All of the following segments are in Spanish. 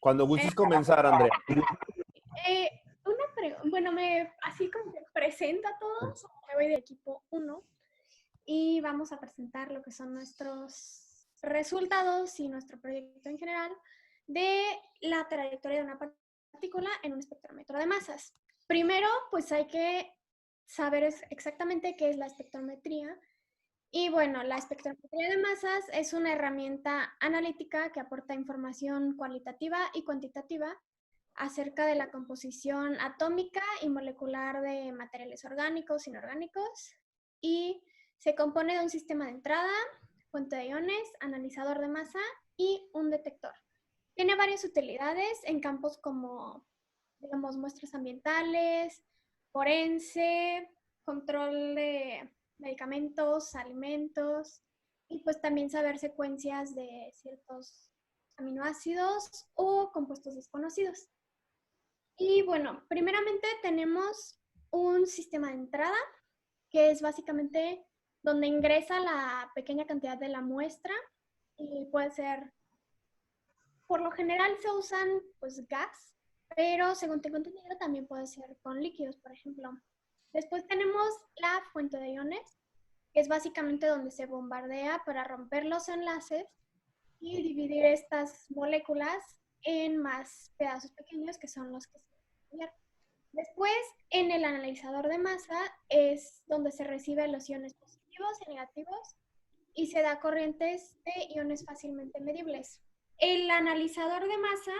Cuando gustes comenzar, Andrea. Bueno, así como que presento a todos, me voy de equipo 1 y vamos a presentar lo que son nuestros resultados y nuestro proyecto en general de la trayectoria de una partícula en un espectrómetro de masas. Primero, pues hay que saber exactamente qué es la espectrometría. Y bueno, la espectrometría de masas es una herramienta analítica que aporta información cualitativa y cuantitativa acerca de la composición atómica y molecular de materiales orgánicos, inorgánicos, y se compone de un sistema de entrada, fuente de iones, analizador de masa y un detector. Tiene varias utilidades en campos como, digamos, muestras ambientales, forense, control de medicamentos, alimentos, y pues también saber secuencias de ciertos aminoácidos o compuestos desconocidos. Y bueno, primeramente tenemos un sistema de entrada, que es básicamente donde ingresa la pequeña cantidad de la muestra y puede ser, por lo general se usan pues gas, pero según tengo entendido también puede ser con líquidos, por ejemplo. Después tenemos la fuente de iones, que es básicamente donde se bombardea para romper los enlaces y dividir estas moléculas en más pedazos pequeños que son los que se estudiar. Después, en el analizador de masa es donde se reciben los iones positivos y negativos y se da corrientes de iones fácilmente medibles. El analizador de masa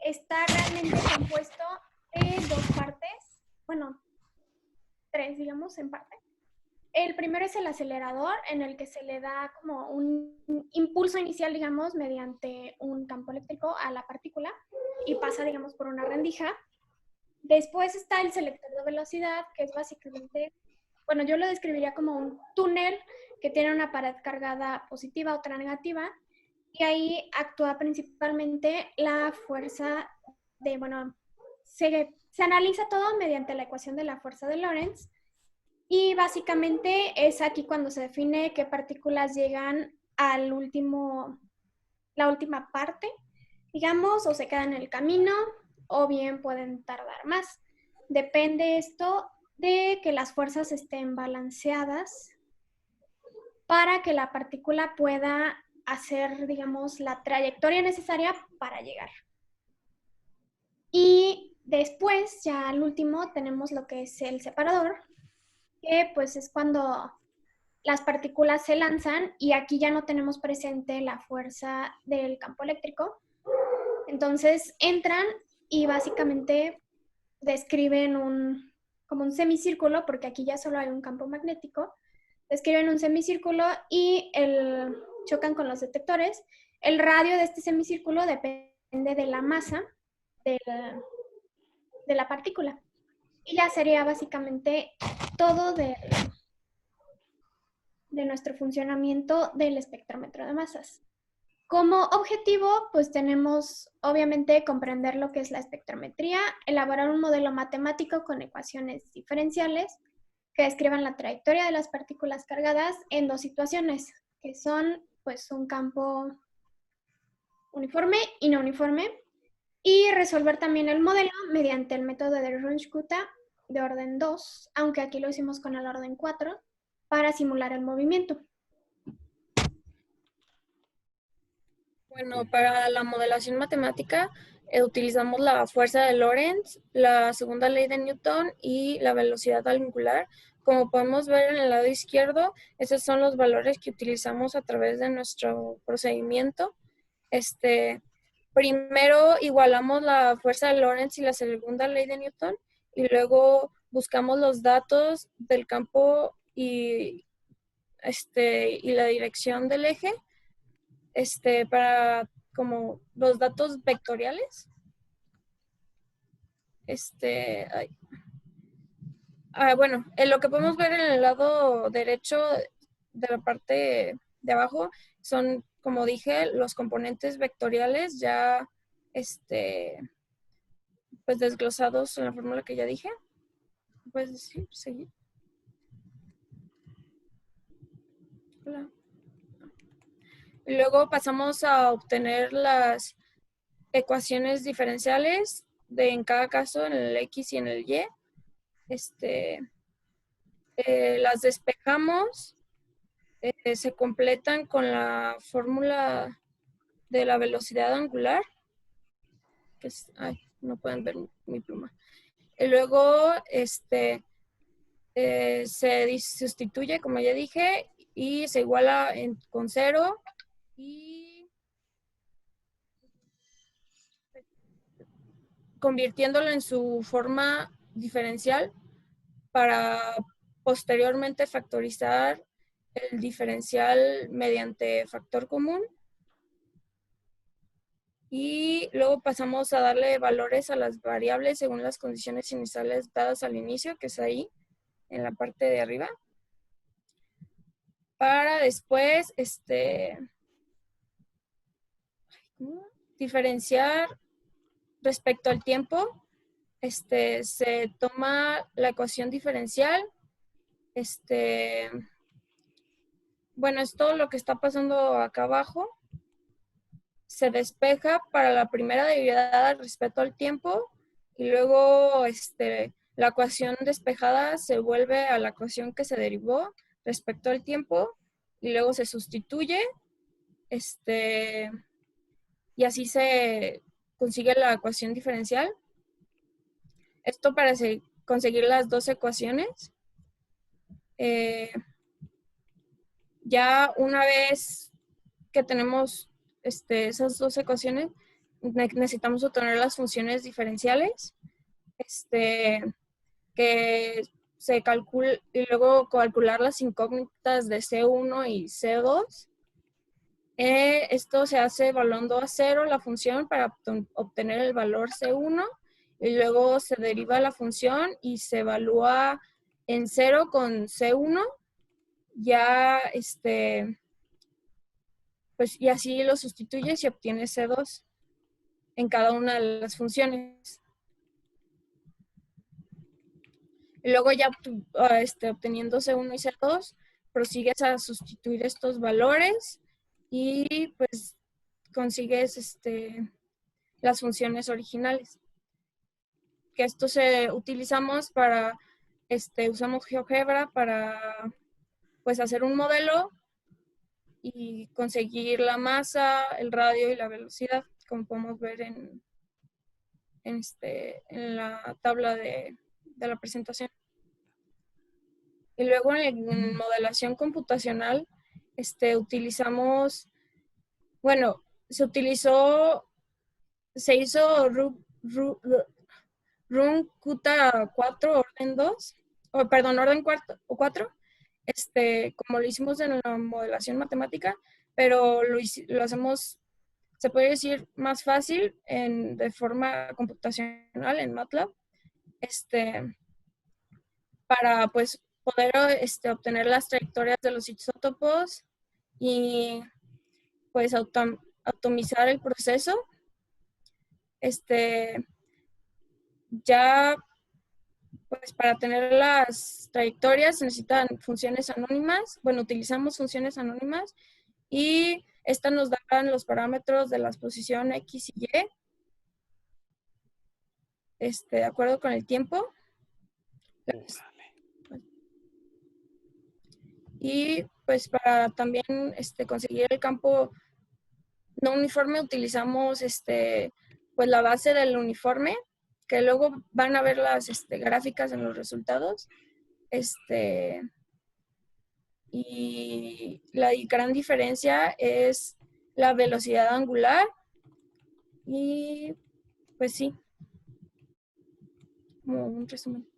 está realmente compuesto de dos partes, bueno, tres, digamos, en parte. El primero es el acelerador, en el que se le da como un impulso inicial, digamos, mediante un campo eléctrico a la partícula y pasa, digamos, por una rendija. Después está el selector de velocidad, que es básicamente, bueno, yo lo describiría como un túnel que tiene una pared cargada positiva, otra negativa, y ahí actúa principalmente la fuerza de, bueno, se analiza todo mediante la ecuación de la fuerza de Lorentz, y básicamente es aquí cuando se define qué partículas llegan al la última parte, digamos, o se quedan en el camino, o bien pueden tardar más. Depende esto de que las fuerzas estén balanceadas para que la partícula pueda hacer, digamos, la trayectoria necesaria para llegar. Y después, ya al último, tenemos lo que es el separador, que pues es cuando las partículas se lanzan y aquí ya no tenemos presente la fuerza del campo eléctrico. Entonces entran y básicamente describen como un semicírculo, porque aquí ya solo hay un campo magnético, describen un semicírculo y chocan con los detectores. El radio de este semicírculo depende de la masa de la partícula. Y ya sería básicamente todo de nuestro funcionamiento del espectrómetro de masas. Como objetivo, pues tenemos obviamente comprender lo que es la espectrometría, elaborar un modelo matemático con ecuaciones diferenciales que describan la trayectoria de las partículas cargadas en dos situaciones, que son pues un campo uniforme y no uniforme, y resolver también el modelo mediante el método de Runge-Kutta de orden 2, aunque aquí lo hicimos con el orden 4, para simular el movimiento. Bueno, para la modelación matemática utilizamos la fuerza de Lorentz, la segunda ley de Newton y la velocidad angular. Como podemos ver en el lado izquierdo, esos son los valores que utilizamos a través de nuestro procedimiento. Primero igualamos la fuerza de Lorentz y la segunda ley de Newton y luego buscamos los datos del campo y la dirección del eje. Para como los datos vectoriales. Bueno, lo que podemos ver en el lado derecho de la parte de abajo son, como dije, los componentes vectoriales ya pues desglosados en la fórmula que ya dije. Puedes decir, seguir. Hola. Y luego pasamos a obtener las ecuaciones diferenciales en cada caso, en el X y en el Y. Las despejamos, se completan con la fórmula de la velocidad angular, que es, ay, no pueden ver mi pluma. Y luego se sustituye, como ya dije, y se iguala con 0 y convirtiéndolo en su forma diferencial para posteriormente factorizar el diferencial mediante factor común. Y luego pasamos a darle valores a las variables según las condiciones iniciales dadas al inicio, que es ahí, en la parte de arriba. Para después diferenciar respecto al tiempo. Se toma la ecuación diferencial. Bueno, es todo lo que está pasando acá abajo. Se despeja para la primera derivada respecto al tiempo y luego la ecuación despejada se vuelve a la ecuación que se derivó respecto al tiempo y luego se sustituye y así se consigue la ecuación diferencial. Esto para conseguir las dos ecuaciones. Ya una vez que tenemos esas dos ecuaciones, necesitamos obtener las funciones diferenciales, que se calcula y luego calcular las incógnitas de C1 y C2. Esto se hace evaluando a 0 la función para obtener el valor C1 y luego se deriva la función y se evalúa en 0 con C1. Ya pues y así lo sustituyes y obtienes C2 en cada una de las funciones. Y luego ya obteniendo C1 y C2, prosigues a sustituir estos valores y pues consigues las funciones originales. Que esto utilizamos para, usamos GeoGebra para pues hacer un modelo y conseguir la masa, el radio y la velocidad, como podemos ver en la tabla de la presentación. Y luego en modelación computacional utilizamos, bueno, se hizo Runcuta 4, orden 2, orden 4, como lo hicimos en la modelación matemática, pero lo hacemos, se puede decir, más fácil de forma computacional en MATLAB, para pues poder obtener las trayectorias de los isótopos y pues automizar el proceso. Ya pues para tener las trayectorias se necesitan funciones anónimas. Bueno, utilizamos funciones anónimas y estas nos dan los parámetros de la posición X y Y, de acuerdo con el tiempo. Y pues para también conseguir el campo no uniforme utilizamos pues la base del uniforme, que luego van a ver las gráficas en los resultados. Y la gran diferencia es la velocidad angular y pues sí, como un resumen.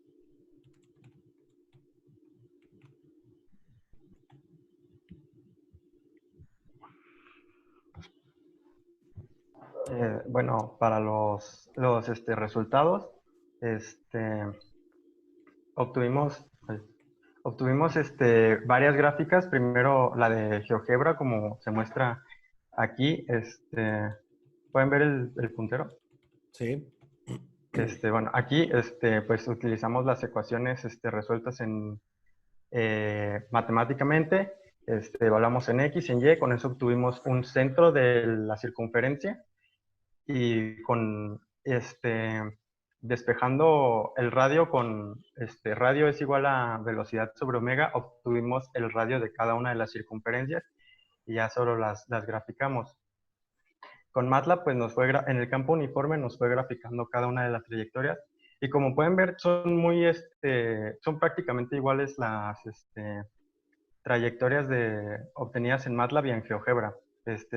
Bueno, para los resultados, obtuvimos varias gráficas. Primero la de GeoGebra, como se muestra aquí. ¿Pueden ver el puntero? Sí. Bueno, aquí pues utilizamos las ecuaciones resueltas matemáticamente. Evaluamos en X y en Y, con eso obtuvimos un centro de la circunferencia. y con despejando el radio con radio es igual a velocidad sobre omega, obtuvimos el radio de cada una de las circunferencias y ya solo las graficamos. Con MATLAB, pues en el campo uniforme nos fue graficando cada una de las trayectorias. Y como pueden ver, son prácticamente iguales las trayectorias obtenidas en MATLAB y en GeoGebra.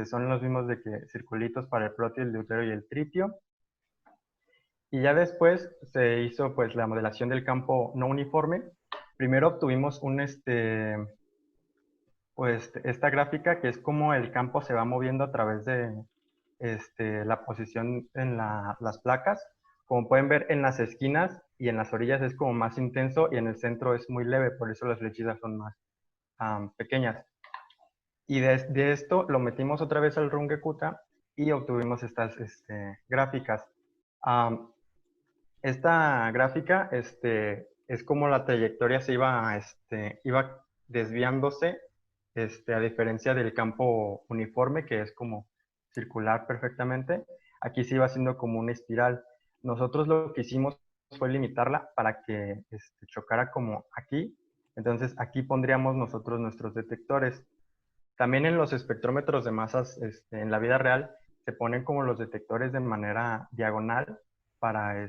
Son los mismos de que circulitos para el protio, el deuterio y el tritio. Y ya después se hizo pues la modelación del campo no uniforme. Primero obtuvimos pues esta gráfica que es como el campo se va moviendo a través de la posición en las placas. Como pueden ver en las esquinas y en las orillas es como más intenso y en el centro es muy leve, por eso las flechitas son más pequeñas. Y de esto lo metimos otra vez al Runge-Kutta y obtuvimos estas gráficas. Esta gráfica es como la trayectoria se iba desviándose, a diferencia del campo uniforme, que es como circular perfectamente. Aquí se iba haciendo como una espiral. Nosotros lo que hicimos fue limitarla para que chocara como aquí. Entonces aquí pondríamos nosotros nuestros detectores. También en los espectrómetros de masas en la vida real se ponen como los detectores de manera diagonal para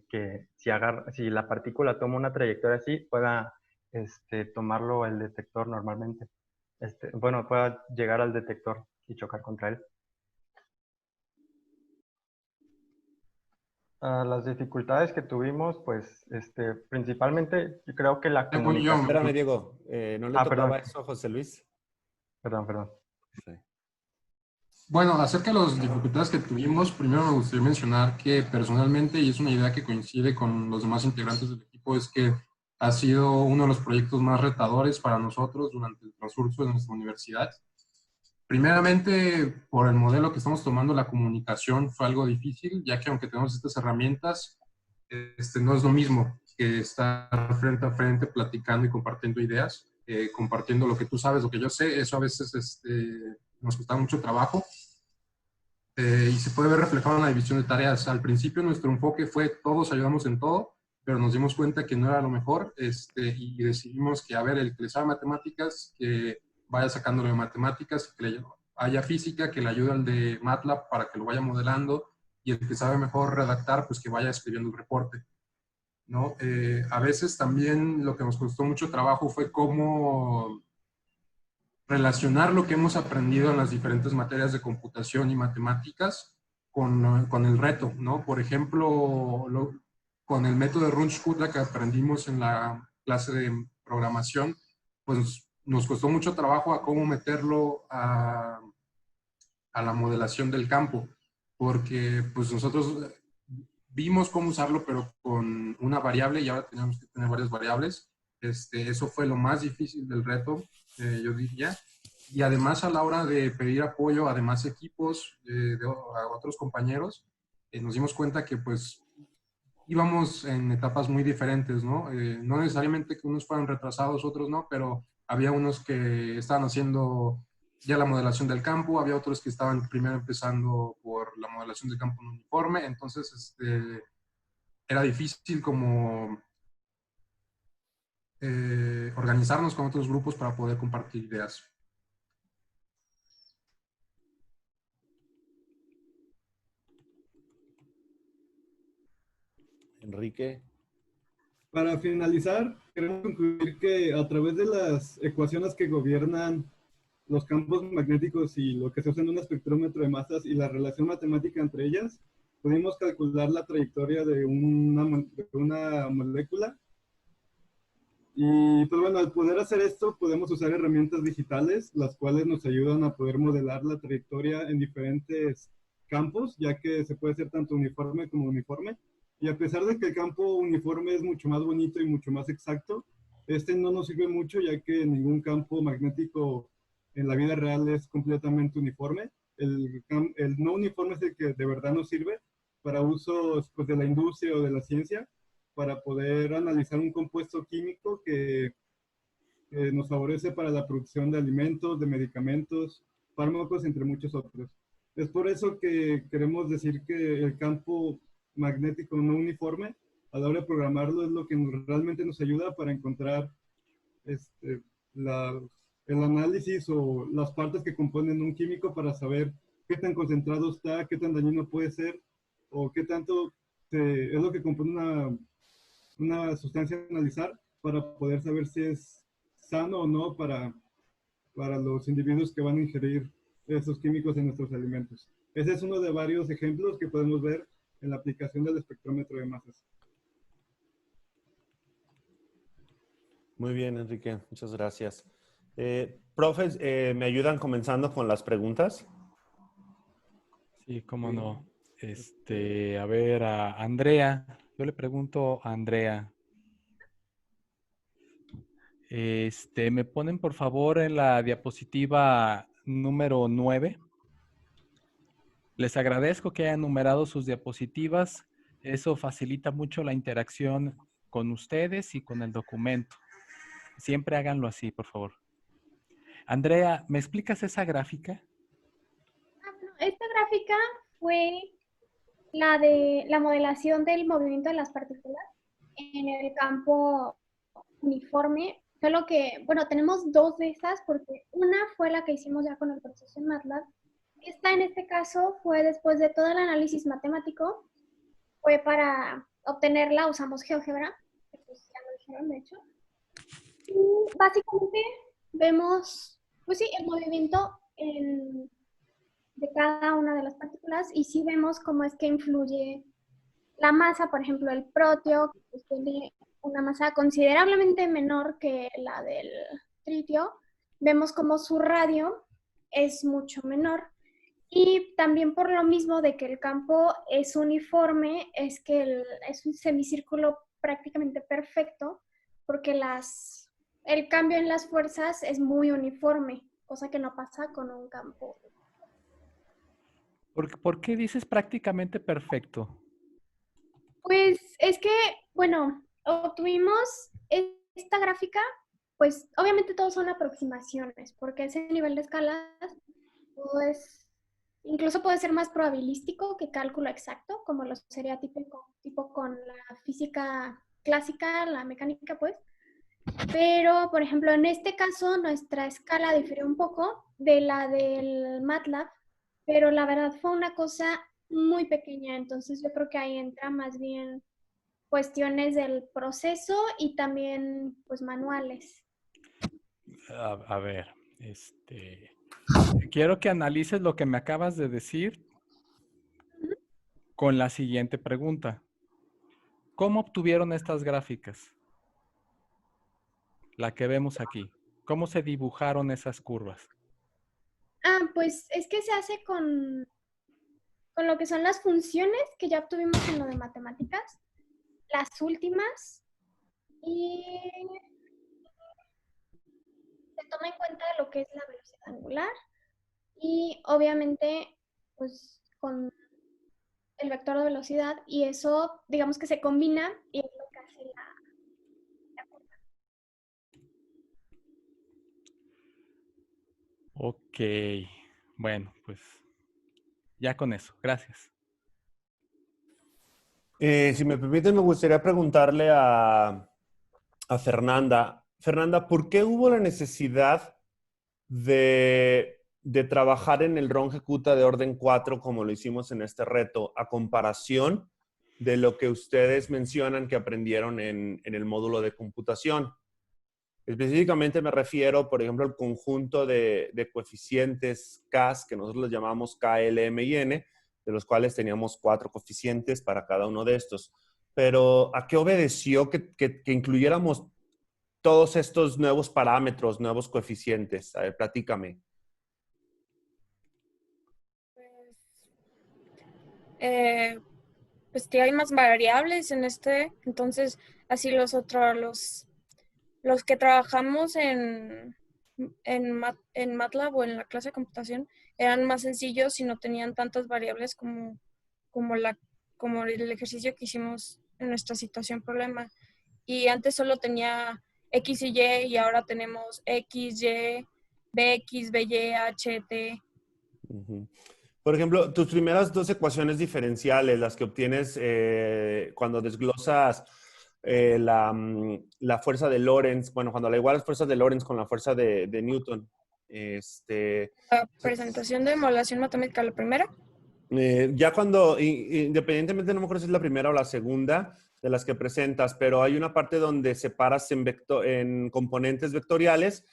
que si la partícula toma una trayectoria así, pueda tomarlo el detector normalmente. Bueno, pueda llegar al detector y chocar contra él. Las dificultades que tuvimos, pues, principalmente, yo creo que la comunicación... Espérame, Diego, ¿no le tocaba perdón. eso a José Luis? Perdón. Sí. Bueno, acerca de las dificultades que tuvimos, primero me gustaría mencionar que personalmente, y es una idea que coincide con los demás integrantes del equipo, es que ha sido uno de los proyectos más retadores para nosotros durante el transcurso de nuestra universidad. Primeramente, por el modelo que estamos tomando, la comunicación fue algo difícil, ya que aunque tenemos estas herramientas, no es lo mismo que estar frente a frente platicando y compartiendo ideas, compartiendo lo que tú sabes, lo que yo sé. Eso a veces nos cuesta mucho trabajo y se puede ver reflejado en la división de tareas. Al principio nuestro enfoque fue todos ayudamos en todo, pero nos dimos cuenta que no era lo mejor y decidimos que, a ver, el que le sabe matemáticas, que vaya sacándolo de matemáticas, que le haya física, que le ayude al de MATLAB para que lo vaya modelando, y el que sabe mejor redactar, pues que vaya escribiendo un reporte, ¿no? A veces también lo que nos costó mucho trabajo fue cómo relacionar lo que hemos aprendido en las diferentes materias de computación y matemáticas con el reto, ¿no? Por ejemplo, con el método de Runge-Kutta que aprendimos en la clase de programación, pues nos costó mucho trabajo a cómo meterlo a la modelación del campo, porque pues nosotros vimos cómo usarlo, pero con una variable, y ahora tenemos que tener varias variables. Eso fue lo más difícil del reto, yo diría. Y además, a la hora de pedir apoyo a demás equipos, a otros compañeros, nos dimos cuenta que pues íbamos en etapas muy diferentes, ¿no? No necesariamente que unos fueran retrasados, otros no, pero había unos que estaban haciendo ya la modelación del campo, había otros que estaban primero empezando por la modelación del campo en uniforme. Entonces era difícil como organizarnos con otros grupos para poder compartir ideas. Enrique. Para finalizar, queremos concluir que a través de las ecuaciones que gobiernan los campos magnéticos y lo que se usa en un espectrómetro de masas y la relación matemática entre ellas, pudimos calcular la trayectoria de una molécula. Y pues bueno, al poder hacer esto, podemos usar herramientas digitales, las cuales nos ayudan a poder modelar la trayectoria en diferentes campos, ya que se puede hacer tanto uniforme como uniforme. Y a pesar de que el campo uniforme es mucho más bonito y mucho más exacto, no nos sirve mucho, ya que ningún campo magnético en la vida real es completamente uniforme. El no uniforme es el que de verdad nos sirve para usos pues, de la industria o de la ciencia, para poder analizar un compuesto químico que nos favorece para la producción de alimentos, de medicamentos, fármacos, entre muchos otros. Es por eso que queremos decir que el campo magnético no uniforme, a la hora de programarlo, es lo que realmente nos ayuda para encontrar el análisis o las partes que componen un químico para saber qué tan concentrado está, qué tan dañino puede ser, o qué tanto es lo que compone una sustancia a analizar para poder saber si es sano o no para los individuos que van a ingerir esos químicos en nuestros alimentos. Ese es uno de varios ejemplos que podemos ver en la aplicación del espectrómetro de masas. Muy bien, Enrique. Muchas gracias. Profes, ¿me ayudan comenzando con las preguntas? Sí, cómo no. A ver, a Andrea. Yo le pregunto a Andrea. ¿Me ponen por favor en la diapositiva número 9? Les agradezco que hayan numerado sus diapositivas. Eso facilita mucho la interacción con ustedes y con el documento. Siempre háganlo así, por favor. Andrea, ¿me explicas esa gráfica? Bueno, esta gráfica fue la de la modelación del movimiento de las partículas en el campo uniforme. Solo que, bueno, tenemos dos de esas porque una fue la que hicimos ya con el proceso en MATLAB. Esta en este caso fue después de todo el análisis matemático. Fue para obtenerla, usamos GeoGebra, que pues ya lo dijeron de hecho. Y básicamente vemos, pues sí, el movimiento de cada una de las partículas y sí vemos cómo es que influye la masa, por ejemplo, el protio, que pues tiene una masa considerablemente menor que la del tritio. Vemos como su radio es mucho menor. Y también por lo mismo de que el campo es uniforme, es que es un semicírculo prácticamente perfecto, porque el cambio en las fuerzas es muy uniforme, cosa que no pasa con un campo. ¿Por qué dices prácticamente perfecto? Pues es que, bueno, obtuvimos esta gráfica, pues obviamente todos son aproximaciones, porque ese nivel de escalas pues, incluso puede ser más probabilístico que cálculo exacto, como lo sería tipo con la física clásica, la mecánica, pues. Pero, por ejemplo, en este caso, nuestra escala diferió un poco de la del MATLAB, pero la verdad fue una cosa muy pequeña, entonces yo creo que ahí entra más bien cuestiones del proceso y también, pues, manuales. A ver, quiero que analices lo que me acabas de decir con la siguiente pregunta. ¿Cómo obtuvieron estas gráficas? La que vemos aquí. ¿Cómo se dibujaron esas curvas? Pues es que se hace con lo que son las funciones que ya obtuvimos en lo de matemáticas, las últimas, y se toma en cuenta lo que es la velocidad angular y obviamente pues con el vector de velocidad y eso digamos que se combina y es lo que hace la curva. Ok, bueno, pues ya con eso, gracias. Si me permiten, me gustaría preguntarle a Fernanda. Fernanda, ¿por qué hubo la necesidad de trabajar en el RON Ejecuta de orden 4 como lo hicimos en este reto, a comparación de lo que ustedes mencionan que aprendieron en el módulo de computación? Específicamente me refiero, por ejemplo, al conjunto de coeficientes CAS, que nosotros los llamamos K, L, M y N, de los cuales teníamos 4 coeficientes para cada uno de estos. Pero, ¿a qué obedeció que incluyéramos todos estos nuevos parámetros, nuevos coeficientes? A ver, platícame. Pues que hay más variables en entonces así los que trabajamos en MATLAB o en la clase de computación eran más sencillos y no tenían tantas variables como el ejercicio que hicimos en nuestra situación problema. Y antes solo tenía X y Y y ahora tenemos X, Y, BX, BY, H, T. Por ejemplo, tus primeras dos ecuaciones diferenciales, las que obtienes cuando desglosas la fuerza de Lorentz, bueno, cuando le igualas fuerzas de Lorentz con la fuerza de Newton. La presentación de modelación matemática, la primera. Ya cuando, independientemente, no me acuerdo si es la primera o la segunda de las que presentas, pero hay una parte donde separas en componentes vectoriales.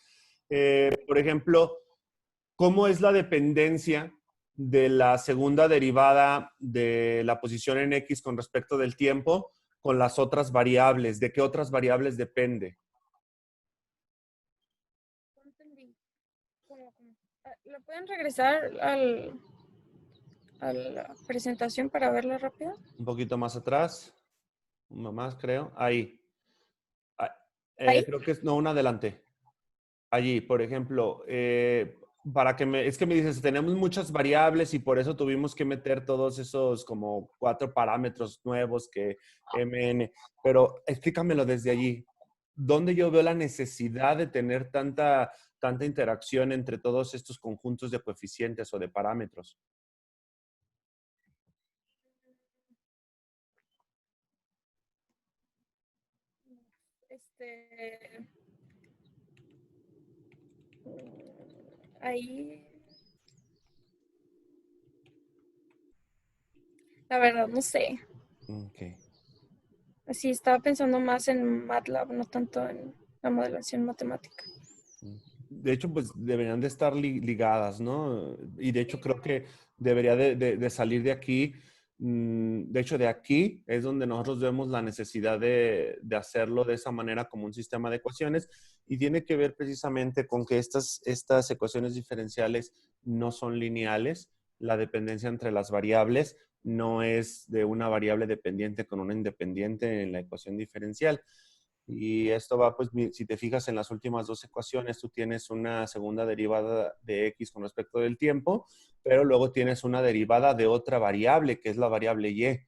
Por ejemplo, ¿cómo es la dependencia de la segunda derivada de la posición en X con respecto del tiempo con las otras variables? ¿De qué otras variables depende? No entendí. ¿Cómo? ¿Lo pueden regresar a la presentación para verla rápido? Un poquito más atrás. Uno más, creo. Ahí. ¿Ahí? Creo que es, no, una adelante. Allí, por ejemplo, es que me dices, tenemos muchas variables y por eso tuvimos que meter todos esos como 4 parámetros nuevos que MN, pero explícamelo desde allí. ¿Dónde yo veo la necesidad de tener tanta interacción entre todos estos conjuntos de coeficientes o de parámetros? Ahí, la verdad, no sé. Okay. Sí, estaba pensando más en MATLAB, no tanto en la modelación matemática. De hecho, pues deberían de estar ligadas, ¿no? Y de hecho creo que debería de salir de aquí. De hecho, de aquí es donde nosotros vemos la necesidad de hacerlo de esa manera como un sistema de ecuaciones y tiene que ver precisamente con que estas ecuaciones diferenciales no son lineales. La dependencia entre las variables no es de una variable dependiente con una independiente en la ecuación diferencial. Y esto va, pues, si te fijas en las últimas dos ecuaciones, tú tienes una segunda derivada de X con respecto del tiempo, pero luego tienes una derivada de otra variable, que es la variable Y.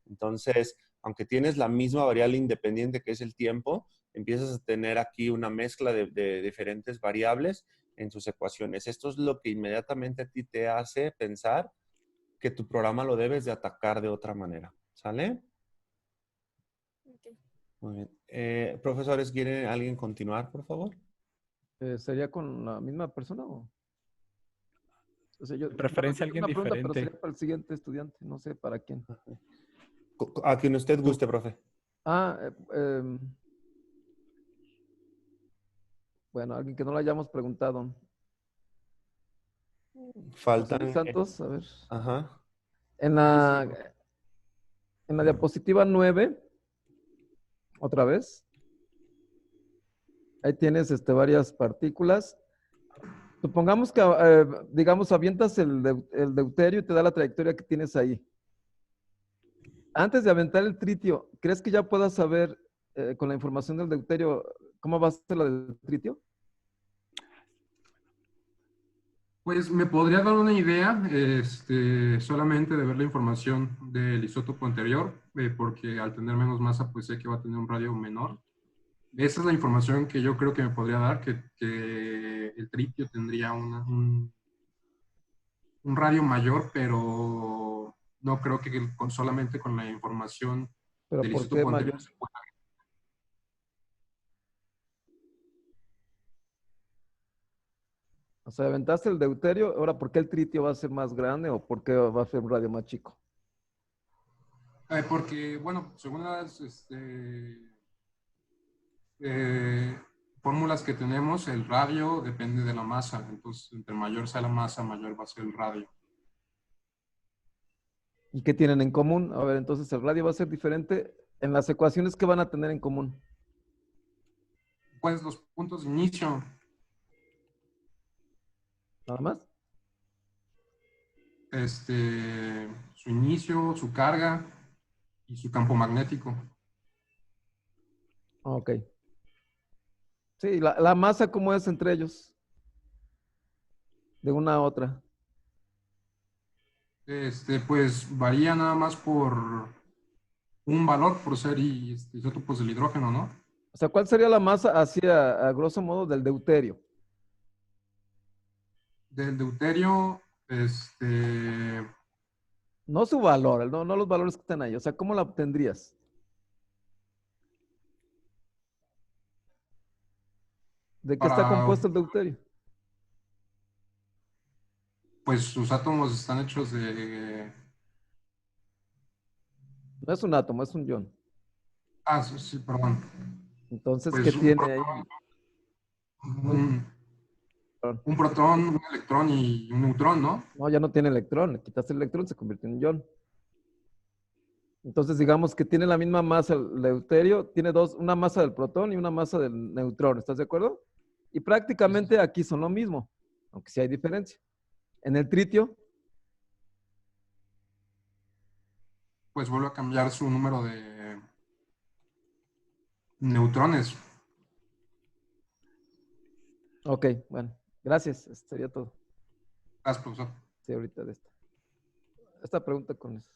Entonces, aunque tienes la misma variable independiente que es el tiempo, empiezas a tener aquí una mezcla de diferentes variables en tus ecuaciones. Esto es lo que inmediatamente a ti te hace pensar que tu programa lo debes de atacar de otra manera. ¿Sale? Okay. Muy bien. Profesores, ¿quiere alguien continuar, por favor? ¿Sería con la misma persona o sea, yo, De preferencia tengo alguien una pregunta, pero diferente. sería para el siguiente estudiante, no sé para quién. A quien usted guste, profe. Bueno, alguien que no le hayamos preguntado. José Luis Faltan. Santos, a ver. Ajá. En la diapositiva 9, otra vez. Ahí tienes varias partículas. Supongamos que, digamos, avientas el deuterio y te da la trayectoria que tienes ahí. Antes de aventar el tritio, ¿crees que ya puedas saber con la información del deuterio cómo va a ser la del tritio? Pues me podría dar una idea solamente de ver la información del isótopo anterior, porque al tener menos masa, pues sé que va a tener un radio menor. Esa es la información que yo creo que me podría dar, que el tritio tendría un radio mayor, pero no creo que solamente con la información ¿Pero del por qué isótopo mayor? anterior se pueda. O sea, aventaste el deuterio, ahora, ¿por qué el tritio va a ser más grande o por qué va a ser un radio más chico? Porque, bueno, según las fórmulas que tenemos, el radio depende de la masa. Entonces, entre mayor sea la masa, mayor va a ser el radio. ¿Y qué tienen en común? A ver, entonces el radio va a ser diferente. En las ecuaciones, ¿qué van a tener en común? Pues los puntos de inicio. ¿Nada más? Su inicio, su carga y su campo magnético. Ok. Sí, la masa, ¿cómo es entre ellos? De una a otra. Pues varía nada más por un valor, por ser isótopos del hidrógeno, ¿no? O sea, ¿cuál sería la masa a grosso modo del deuterio? Del deuterio, Este, No su valor, no los valores que están ahí. O sea, ¿cómo la obtendrías? ¿De qué está para, compuesto el deuterio? pues sus átomos están hechos de... No es un átomo, es un ion. Ah, sí, sí, perdón. Entonces, ¿qué Pues un tiene ahí? protón, un protón, un electrón y un neutrón, ¿no? No, ya no tiene electrón. Le quitaste el electrón, se convierte en un ion. Entonces, digamos que tiene la misma masa el deuterio, tiene una masa del protón y una masa del neutrón. ¿Estás de acuerdo? Y prácticamente aquí son lo mismo, aunque sí hay diferencia. En el tritio, Pues vuelve a cambiar su número de neutrones. ok, bueno, gracias. Eso sería todo. Gracias, profesor. Sí, ahorita de esta. Esta pregunta con eso.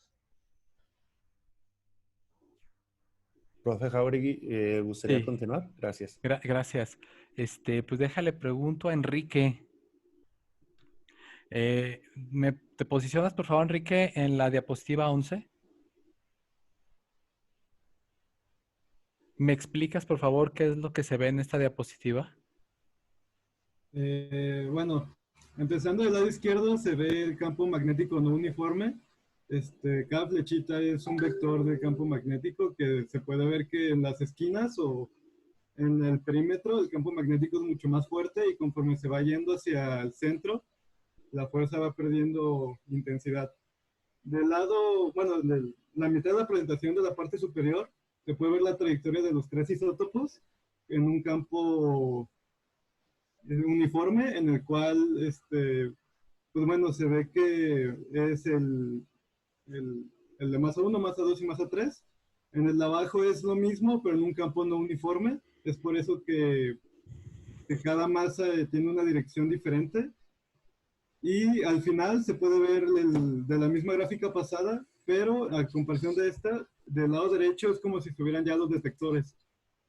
Profe Jauregui, ¿gustaría Sí, continuar? Gracias. gracias. Pues déjale pregunto a Enrique. ¿Te posicionas, por favor, Enrique, en la diapositiva 11? ¿Me explicas, por favor, qué es lo que se ve en esta diapositiva? Bueno, empezando del lado izquierdo se ve el campo magnético no uniforme. Cada flechita es un vector de campo magnético que se puede ver que en las esquinas o en el perímetro el campo magnético es mucho más fuerte y conforme se va yendo hacia el centro, la fuerza va perdiendo intensidad. Del lado, bueno, de la mitad de la presentación de la parte superior, se puede ver la trayectoria de los tres isótopos en un campo uniforme en el cual, pues bueno, se ve que es el de masa 1, masa 2 y masa 3. En el de abajo es lo mismo, pero en un campo no uniforme. Es por eso que cada masa tiene una dirección diferente. Y al final se puede ver de la misma gráfica pasada, pero a comparación de esta, del lado derecho es como si estuvieran ya los detectores.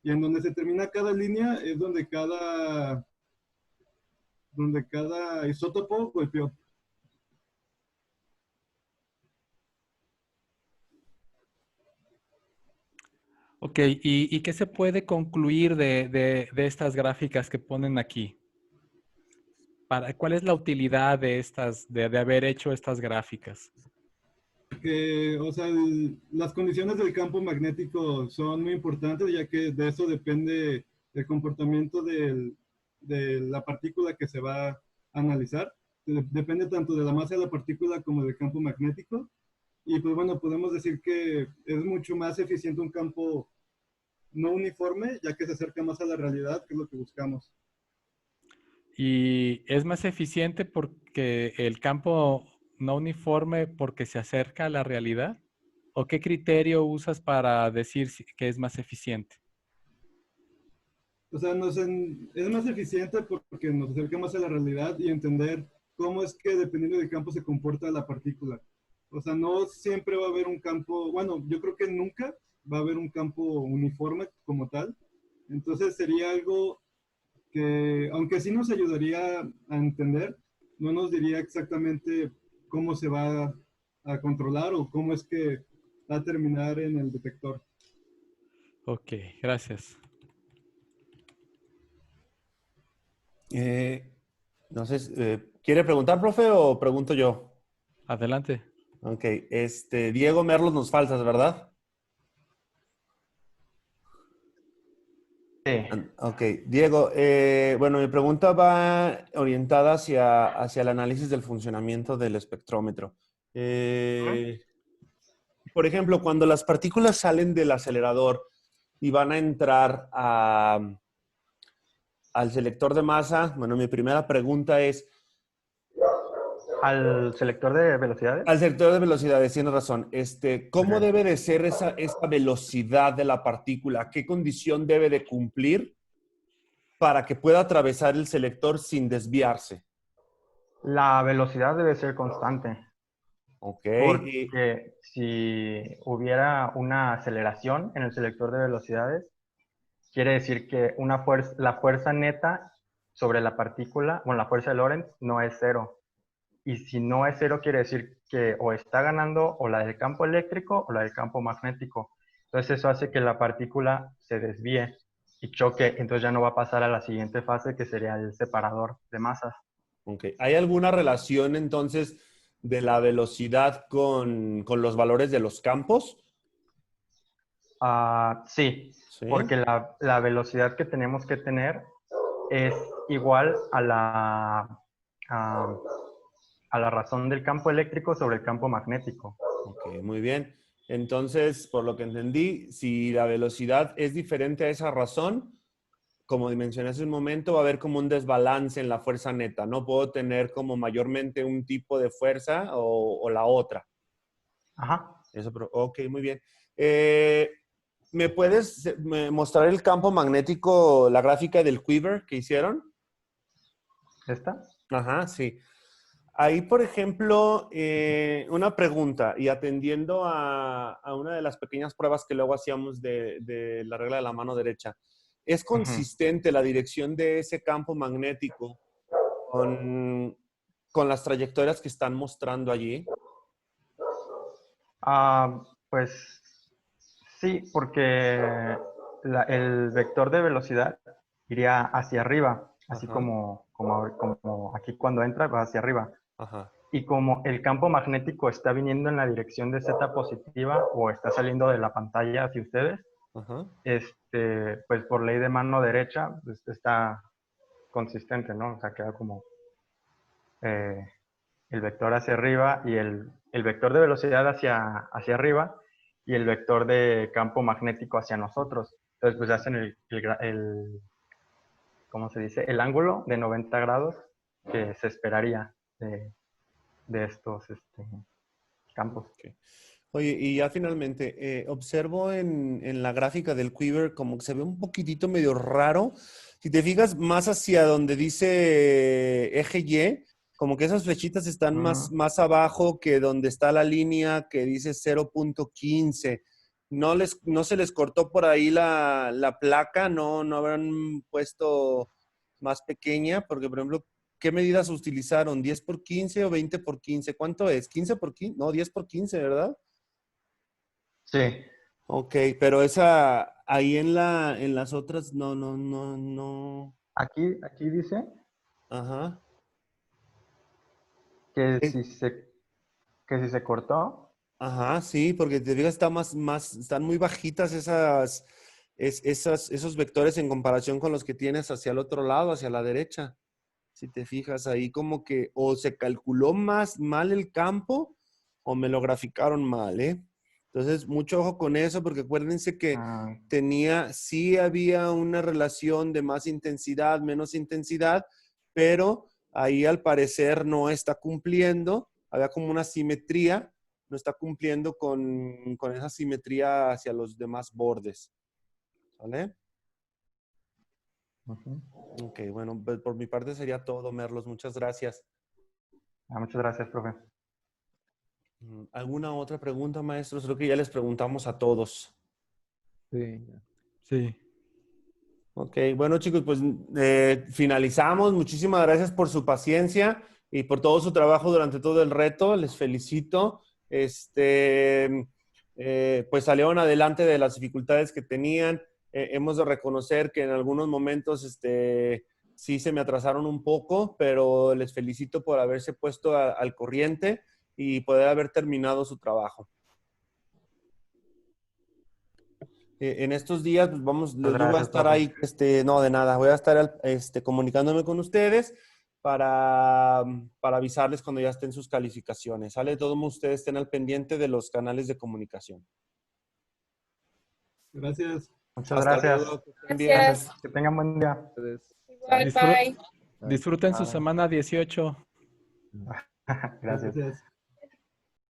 Y en donde se termina cada línea es donde cada isótopo golpeó. Ok, ¿y qué se puede concluir de estas gráficas que ponen aquí? ¿Cuál es la utilidad de haber hecho estas gráficas? O sea, las condiciones del campo magnético son muy importantes, ya que de eso depende el comportamiento de la partícula que se va a analizar. Depende tanto de la masa de la partícula como del campo magnético. Y pues bueno, podemos decir que es mucho más eficiente un campo no uniforme, ya que se acerca más a la realidad, que es lo que buscamos. Y es más eficiente porque el campo no uniforme porque se acerca a la realidad. ¿O qué criterio usas para decir que es más eficiente? O sea, es más eficiente porque nos acerca más a la realidad y entender cómo es que dependiendo del campo se comporta la partícula. O sea, no siempre va a haber un campo, bueno, yo creo que nunca va a haber un campo uniforme como tal. Entonces sería algo que, aunque sí nos ayudaría a entender, no nos diría exactamente cómo se va a controlar o cómo es que va a terminar en el detector. Ok, gracias. No sé, ¿quiere preguntar, profe, o pregunto yo? Adelante. Ok, Diego Merlos nos faltas, ¿verdad? Sí. Ok, Diego, bueno, mi pregunta va orientada hacia el análisis del funcionamiento del espectrómetro. Por ejemplo, cuando las partículas salen del acelerador y van a entrar al selector de masa, bueno, mi primera pregunta es, Al selector de velocidades. al selector de velocidades, tienes razón, ¿cómo debe de ser esa velocidad de la partícula? ¿Qué condición debe de cumplir para que pueda atravesar el selector sin desviarse? La velocidad debe ser constante, Ok. porque si hubiera una aceleración en el selector de velocidades, quiere decir que la fuerza neta sobre la partícula, bueno, la fuerza de Lorentz no es cero. y si no es cero quiere decir que o está ganando o la del campo eléctrico o la del campo magnético. Entonces eso hace que la partícula se desvíe y choque, entonces ya no va a pasar a la siguiente fase que sería el separador de masas. Ok. ¿Hay alguna relación entonces de la velocidad con los valores de los campos? Sí, Sí. porque la velocidad que tenemos que tener es igual a la razón del campo eléctrico sobre el campo magnético. Ok, muy bien. Entonces, por lo que entendí, si la velocidad es diferente a esa razón, como mencioné hace un momento, va a haber como un desbalance en la fuerza neta. No puedo tener como mayormente un tipo de fuerza o la otra. Ajá. Eso, ok, muy bien. ¿Me puedes mostrar el campo magnético, la gráfica del quiver que hicieron? ¿Esta? Ajá, sí. Ahí, por ejemplo, una pregunta, y atendiendo a una de las pequeñas pruebas que luego hacíamos de la regla de la mano derecha, ¿es consistente la dirección de ese campo magnético con las trayectorias que están mostrando allí? Pues sí, porque el vector de velocidad iría hacia arriba, así Ajá. como aquí cuando entra va hacia arriba. Ajá. Y como el campo magnético está viniendo en la dirección de Z positiva o está saliendo de la pantalla hacia ustedes, Ajá. pues por ley de mano derecha pues, está consistente, ¿no? O sea, queda como el vector hacia arriba y el vector de velocidad hacia arriba y el vector de campo magnético hacia nosotros. Entonces, pues hacen ¿cómo se dice? El ángulo de 90 grados que se esperaría de estos campos. Okay. Oye, y ya finalmente, observo en la gráfica del quiver como que se ve un poquitito medio raro. Si te fijas más hacia donde dice eje Y, como que esas flechitas están más abajo que donde está la línea que dice 0.15. ¿No se les cortó por ahí la placa? ¿No habrán puesto más pequeña? Porque, por ejemplo, ¿qué medidas utilizaron? ¿10 por 15 o 20 por 15? ¿Cuánto es? ¿15 por 15? No, 10 por 15, ¿verdad? Sí. Ok, pero esa, ahí en las otras, no. Aquí dice Ajá. que si se cortó. Ajá, sí, porque te fijas, están muy bajitas esos vectores en comparación con los que tienes hacia el otro lado, hacia la derecha. Si te fijas ahí como que o se calculó más mal el campo o me lo graficaron mal, ¿eh? Entonces, mucho ojo con eso porque acuérdense que sí había una relación de más intensidad, menos intensidad, pero ahí al parecer no está cumpliendo, había como una simetría, no está cumpliendo con esa simetría hacia los demás bordes. ¿Vale? Ok, bueno, pues por mi parte sería todo, Merlos. Muchas gracias. Muchas gracias, profe. ¿Alguna otra pregunta, maestros? Creo que ya les preguntamos a todos. Sí. Sí. Ok, bueno chicos, pues finalizamos. Muchísimas gracias por su paciencia y por todo su trabajo durante todo el reto. Les felicito. Pues salieron adelante de las dificultades que tenían. Hemos de reconocer que en algunos momentos sí se me atrasaron un poco, pero les felicito por haberse puesto al corriente y poder haber terminado su trabajo. En estos días, pues yo voy a estar ahí, no, de nada, voy a estar comunicándome con ustedes para avisarles cuando ya estén sus calificaciones. ¿Sale? Todos ustedes estén al pendiente de los canales de comunicación. Gracias. Muchas gracias. Luego, que estén Gracias. bien. Que tengan buen día. Igual, bye. Disfruten su semana 18. Gracias. Gracias.